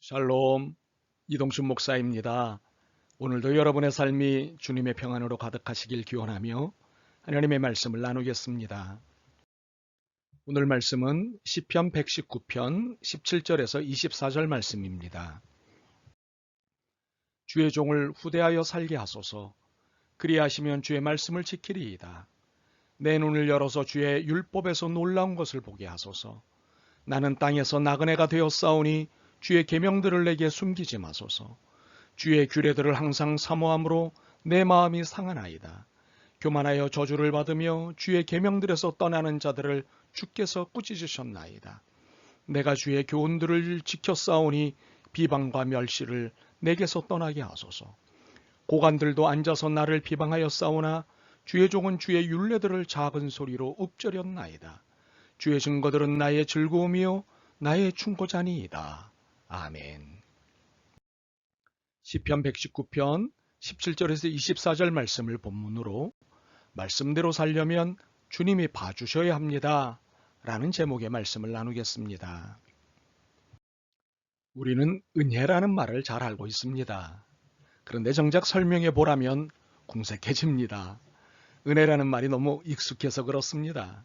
샬롬, 이동순 목사입니다. 오늘도 여러분의 삶이 주님의 평안으로 가득하시길 기원하며 하나님의 말씀을 나누겠습니다. 오늘 말씀은 시편 119편 17절에서 24절 말씀입니다. 주의 종을 후대하여 살게 하소서. 그리하시면 주의 말씀을 지키리이다. 내 눈을 열어서 주의 율법에서 놀라운 것을 보게 하소서. 나는 땅에서 나그네가 되었사오니 주의 계명들을 내게 숨기지 마소서. 주의 규례들을 항상 사모함으로 내 마음이 상하나이다. 교만하여 저주를 받으며 주의 계명들에서 떠나는 자들을 주께서 꾸짖으셨나이다. 내가 주의 교훈들을 지켰사오니 비방과 멸시를 내게서 떠나게 하소서. 고관들도 앉아서 나를 비방하였사오나 주의 종은 주의 율례들을 작은 소리로 읊조렸나이다. 주의 증거들은 나의 즐거움이요 나의 충고자니이다. 아멘. 시편 119편 17절에서 24절 말씀을 본문으로 말씀대로 살려면 주님이 봐주셔야 합니다. 라는 제목의 말씀을 나누겠습니다. 우리는 은혜라는 말을 잘 알고 있습니다. 그런데 정작 설명해 보라면 궁색해집니다. 은혜라는 말이 너무 익숙해서 그렇습니다.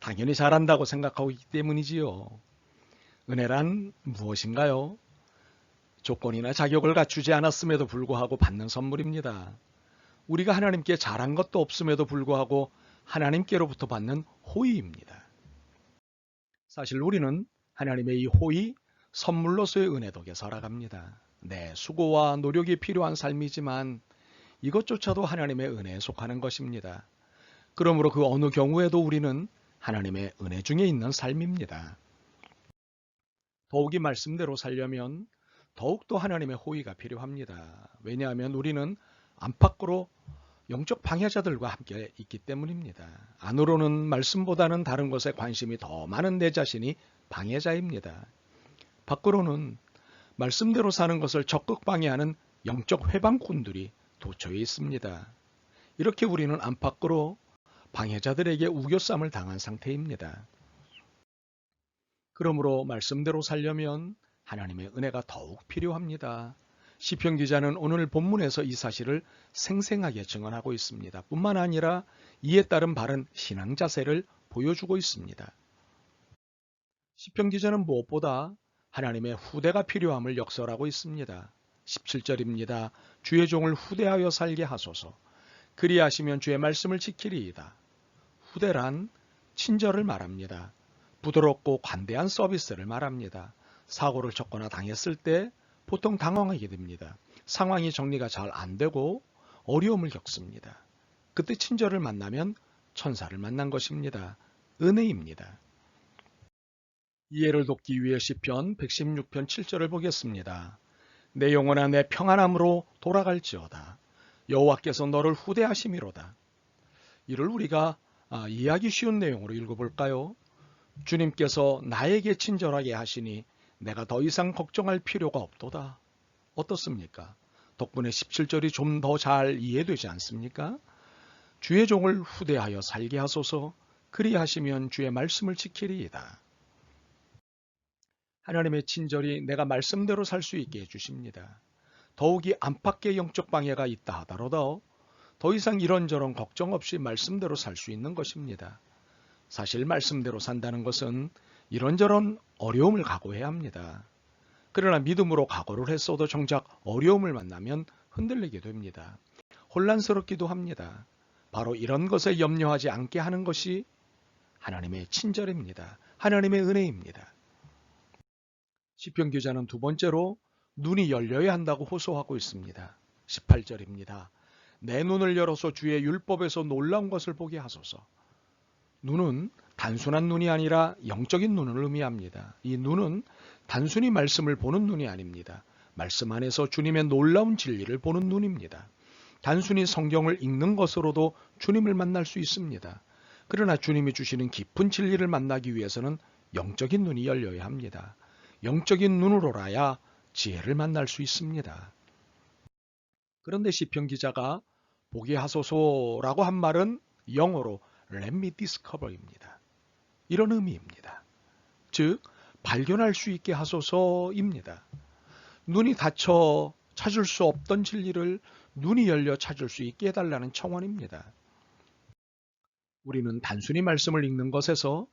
당연히 잘한다고 생각하고 있기 때문이지요. 은혜란 무엇인가요? 조건이나 자격을 갖추지 않았음에도 불구하고 받는 선물입니다. 우리가 하나님께 잘한 것도 없음에도 불구하고 하나님께로부터 받는 호의입니다. 사실 우리는 하나님의 이 호의, 선물로서의 은혜 덕에 살아갑니다. 네, 수고와 노력이 필요한 삶이지만 이것조차도 하나님의 은혜에 속하는 것입니다. 그러므로 그 어느 경우에도 우리는 하나님의 은혜 중에 있는 삶입니다. 더욱이 말씀대로 살려면 더욱더 하나님의 호의가 필요합니다. 왜냐하면 우리는 안팎으로 영적 방해자들과 함께 있기 때문입니다. 안으로는 말씀보다는 다른 것에 관심이 더 많은 내 자신이 방해자입니다. 밖으로는 말씀대로 사는 것을 적극 방해하는 영적 회방꾼들이 도처에 있습니다. 이렇게 우리는 안팎으로 방해자들에게 우겨쌈을 당한 상태입니다. 그러므로 말씀대로 살려면 하나님의 은혜가 더욱 필요합니다. 시편 기자는 오늘 본문에서 이 사실을 생생하게 증언하고 있습니다. 뿐만 아니라 이에 따른 바른 신앙 자세를 보여주고 있습니다. 시편 기자는 무엇보다 하나님의 후대가 필요함을 역설하고 있습니다. 17절입니다. 주의 종을 후대하여 살게 하소서. 그리하시면 주의 말씀을 지키리이다. 후대란 친절을 말합니다. 부드럽고 관대한 서비스를 말합니다. 사고를 쳤거나 당했을 때 보통 당황하게 됩니다. 상황이 정리가 잘 안 되고 어려움을 겪습니다. 그때 친절을 만나면 천사를 만난 것입니다. 은혜입니다. 이해를 돕기 위해 시편 116편 7절을 보겠습니다. 내 영혼아 내 평안함으로 돌아갈지어다. 여호와께서 너를 후대하심이로다. 이를 우리가 이해하기 쉬운 내용으로 읽어볼까요? 주님께서 나에게 친절하게 하시니 내가 더 이상 걱정할 필요가 없도다. 어떻습니까? 덕분에 17절이 좀 더 잘 이해되지 않습니까? 주의 종을 후대하여 살게 하소서. 그리하시면 주의 말씀을 지키리이다. 하나님의 친절이 내가 말씀대로 살 수 있게 해주십니다. 더욱이 안팎의 영적 방해가 있다 하더라도 더 이상 이런저런 걱정 없이 말씀대로 살 수 있는 것입니다. 사실 말씀대로 산다는 것은 이런저런 어려움을 각오해야 합니다. 그러나 믿음으로 각오를 했어도 정작 어려움을 만나면 흔들리게 됩니다. 혼란스럽기도 합니다. 바로 이런 것에 염려하지 않게 하는 것이 하나님의 친절입니다. 하나님의 은혜입니다. 시편 기자는 두 번째로 눈이 열려야 한다고 호소하고 있습니다. 18절입니다. 내 눈을 열어서 주의 율법에서 놀라운 것을 보게 하소서. 눈은 단순한 눈이 아니라 영적인 눈을 의미합니다. 이 눈은 단순히 말씀을 보는 눈이 아닙니다. 말씀 안에서 주님의 놀라운 진리를 보는 눈입니다. 단순히 성경을 읽는 것으로도 주님을 만날 수 있습니다. 그러나 주님이 주시는 깊은 진리를 만나기 위해서는 영적인 눈이 열려야 합니다. 영적인 눈으로라야 지혜를 만날 수 있습니다. 그런데 시편 기자가 보게 하소서라고 한 말은 영어로 Let me discover입니다. 이런 의미입니다. 즉 발견할 수 있게 하소서입니다. 눈이 닫혀 찾을 수 없던 진리를 눈이 열려 찾을 수 있게 해달라는 청원입니다. 우리는 단순히 말씀을 읽는 것에서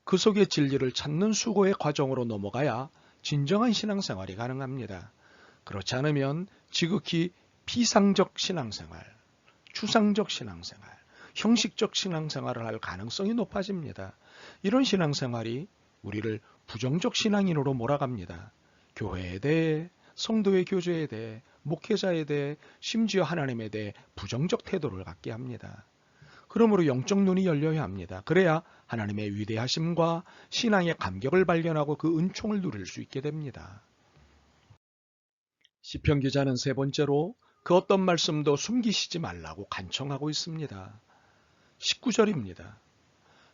그 속의 진리를 찾는 수고의 과정으로 넘어가야 진정한 신앙생활이 가능합니다. 그렇지 않으면 지극히 피상적 신앙생활, 추상적 신앙생활, 형식적 신앙생활을 할 가능성이 높아집니다. 이런 신앙생활이 우리를 부정적 신앙인으로 몰아갑니다. 교회에 대해, 성도의 교제에 대해, 목회자에 대해, 심지어 하나님에 대해 부정적 태도를 갖게 합니다. 그러므로 영적 눈이 열려야 합니다. 그래야 하나님의 위대하심과 신앙의 감격을 발견하고 그 은총을 누릴 수 있게 됩니다. 시편 기자는 세 번째로 그 어떤 말씀도 숨기시지 말라고 간청하고 있습니다. 19절입니다.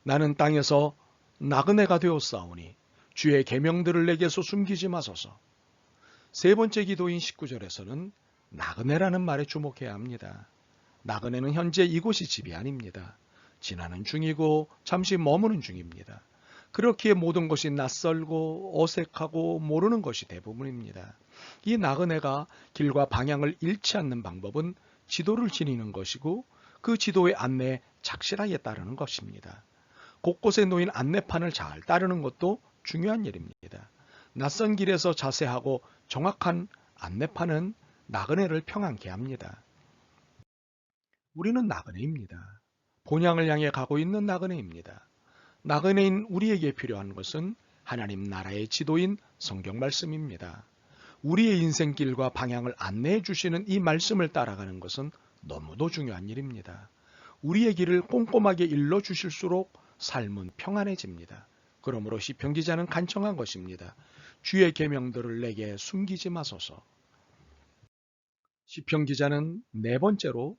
나는 땅에서 나그네가 되었사오니 주의 계명들을 내게서 숨기지 마소서. 세 번째 기도인 19절에서는 나그네라는 말에 주목해야 합니다. 나그네는 현재 이곳이 집이 아닙니다. 지나는 중이고 잠시 머무는 중입니다. 그렇기에 모든 것이 낯설고 어색하고 모르는 것이 대부분입니다. 이 나그네가 길과 방향을 잃지 않는 방법은 지도를 지니는 것이고 그 지도의 안내에 착실하게 따르는 것입니다. 곳곳에 놓인 안내판을 잘 따르는 것도 중요한 일입니다. 낯선 길에서 자세하고 정확한 안내판은 나그네를 평안케 합니다. 우리는 나그네입니다. 본향을 향해 가고 있는 나그네입니다. 나그네인 우리에게 필요한 것은 하나님 나라의 지도인 성경 말씀입니다. 우리의 인생길과 방향을 안내해 주시는 이 말씀을 따라가는 것은 너무도 중요한 일입니다. 우리의 길을 꼼꼼하게 일러 주실수록 삶은 평안해집니다. 그러므로 시편 기자는 간청한 것입니다. 주의 계명들을 내게 숨기지 마소서. 시편 기자는 네 번째로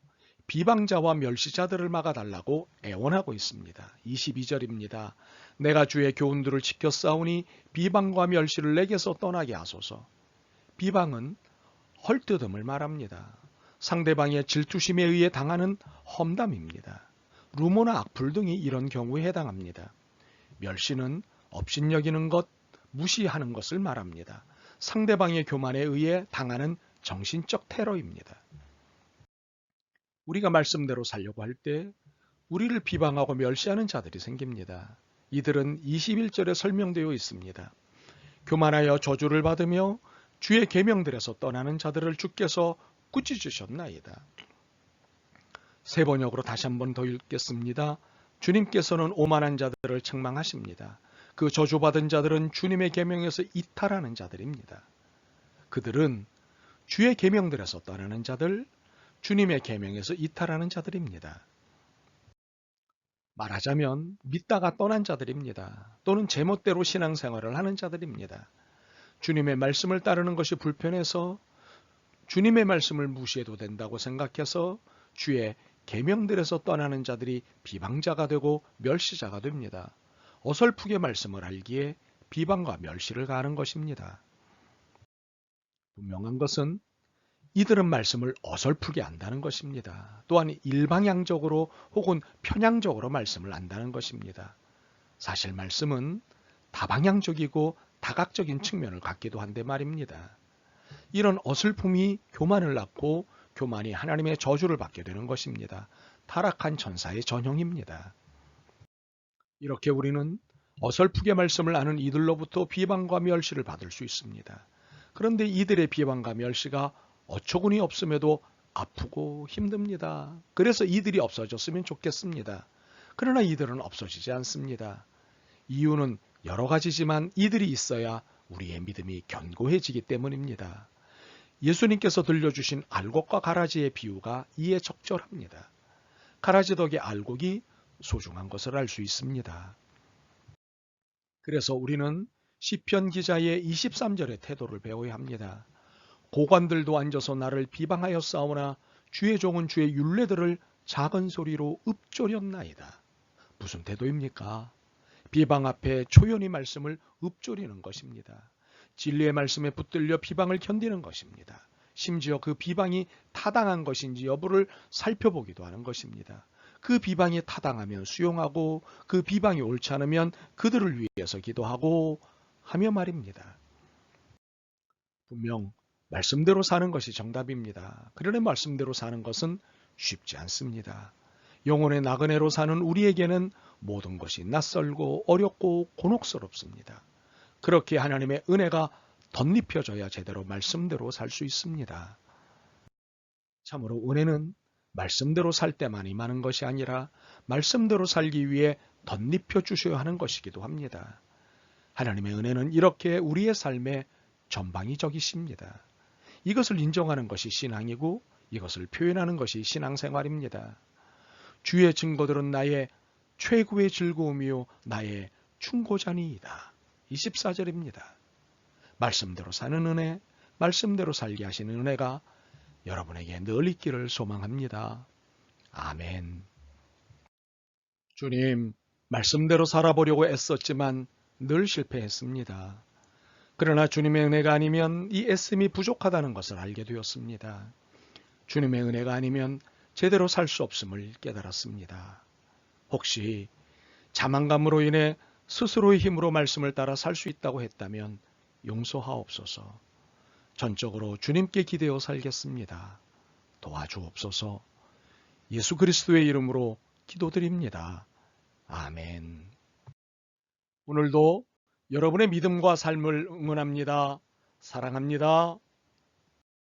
비방자와 멸시자들을 막아달라고 애원하고 있습니다. 22절입니다. 내가 주의 교훈들을 지켰사오니 비방과 멸시를 내게서 떠나게 하소서. 비방은 헐뜯음을 말합니다. 상대방의 질투심에 의해 당하는 험담입니다. 루머나 악플 등이 이런 경우에 해당합니다. 멸시는 업신여기는 것, 무시하는 것을 말합니다. 상대방의 교만에 의해 당하는 정신적 테러입니다. 우리가 말씀대로 살려고 할 때 우리를 비방하고 멸시하는 자들이 생깁니다. 이들은 21절에 설명되어 있습니다. 교만하여 저주를 받으며 주의 계명들에서 떠나는 자들을 주께서 꾸짖으셨나이다. 세 번역으로 다시 한번 더 읽겠습니다. 주님께서는 오만한 자들을 책망하십니다. 그 저주받은 자들은 주님의 계명에서 이탈하는 자들입니다. 그들은 주의 계명들에서 떠나는 자들, 주님의 계명에서 이탈하는 자들입니다. 말하자면 믿다가 떠난 자들입니다. 또는 제멋대로 신앙생활을 하는 자들입니다. 주님의 말씀을 따르는 것이 불편해서 주님의 말씀을 무시해도 된다고 생각해서 주의 계명들에서 떠나는 자들이 비방자가 되고 멸시자가 됩니다. 어설프게 말씀을 알기에 비방과 멸시를 가하는 것입니다. 분명한 것은 이들은 말씀을 어설프게 안다는 것입니다. 또한 일방향적으로 혹은 편향적으로 말씀을 안다는 것입니다. 사실 말씀은 다방향적이고 다각적인 측면을 갖기도 한데 말입니다. 이런 어설픔이 교만을 낳고 교만이 하나님의 저주를 받게 되는 것입니다. 타락한 천사의 전형입니다. 이렇게 우리는 어설프게 말씀을 아는 이들로부터 비방과 멸시를 받을 수 있습니다. 그런데 이들의 비방과 멸시가 어처구니 없음에도 아프고 힘듭니다. 그래서 이들이 없어졌으면 좋겠습니다. 그러나 이들은 없어지지 않습니다. 이유는 여러 가지지만 이들이 있어야 우리의 믿음이 견고해지기 때문입니다. 예수님께서 들려주신 알곡과 가라지의 비유가 이에 적절합니다. 가라지 덕의 알곡이 소중한 것을 알 수 있습니다. 그래서 우리는 시편 기자의 23절의 태도를 배워야 합니다. 고관들도 앉아서 나를 비방하여 싸우나 주의 종은 주의 율례들을 작은 소리로 읊조렸나이다. 무슨 태도입니까? 비방 앞에 초연히 말씀을 읊조리는 것입니다. 진리의 말씀에 붙들려 비방을 견디는 것입니다. 심지어 그 비방이 타당한 것인지 여부를 살펴보기도 하는 것입니다. 그 비방이 타당하면 수용하고 그 비방이 옳지 않으면 그들을 위해서 기도하고 하며 말입니다. 분명 말씀대로 사는 것이 정답입니다. 그러나 말씀대로 사는 것은 쉽지 않습니다. 영혼의 나그네로 사는 우리에게는 모든 것이 낯설고 어렵고 곤혹스럽습니다. 그렇게 하나님의 은혜가 덧입혀져야 제대로 말씀대로 살 수 있습니다. 참으로 은혜는 말씀대로 살 때만이 많은 것이 아니라 말씀대로 살기 위해 덧입혀 주셔야 하는 것이기도 합니다. 하나님의 은혜는 이렇게 우리의 삶에 전방위적이십니다. 이것을 인정하는 것이 신앙이고 이것을 표현하는 것이 신앙생활입니다. 주의 증거들은 나의 최고의 즐거움이요 나의 충고자니이다. 24절입니다. 말씀대로 사는 은혜, 말씀대로 살게 하시는 은혜가 여러분에게 늘 있기를 소망합니다. 아멘. 주님, 말씀대로 살아보려고 애썼지만 늘 실패했습니다. 그러나 주님의 은혜가 아니면 이 애씀이 부족하다는 것을 알게 되었습니다. 주님의 은혜가 아니면 제대로 살 수 없음을 깨달았습니다. 혹시 자만감으로 인해 스스로의 힘으로 말씀을 따라 살 수 있다고 했다면 용서하옵소서. 전적으로 주님께 기대어 살겠습니다. 도와주옵소서. 예수 그리스도의 이름으로 기도드립니다. 아멘. 오늘도 여러분의 믿음과 삶을 응원합니다. 사랑합니다.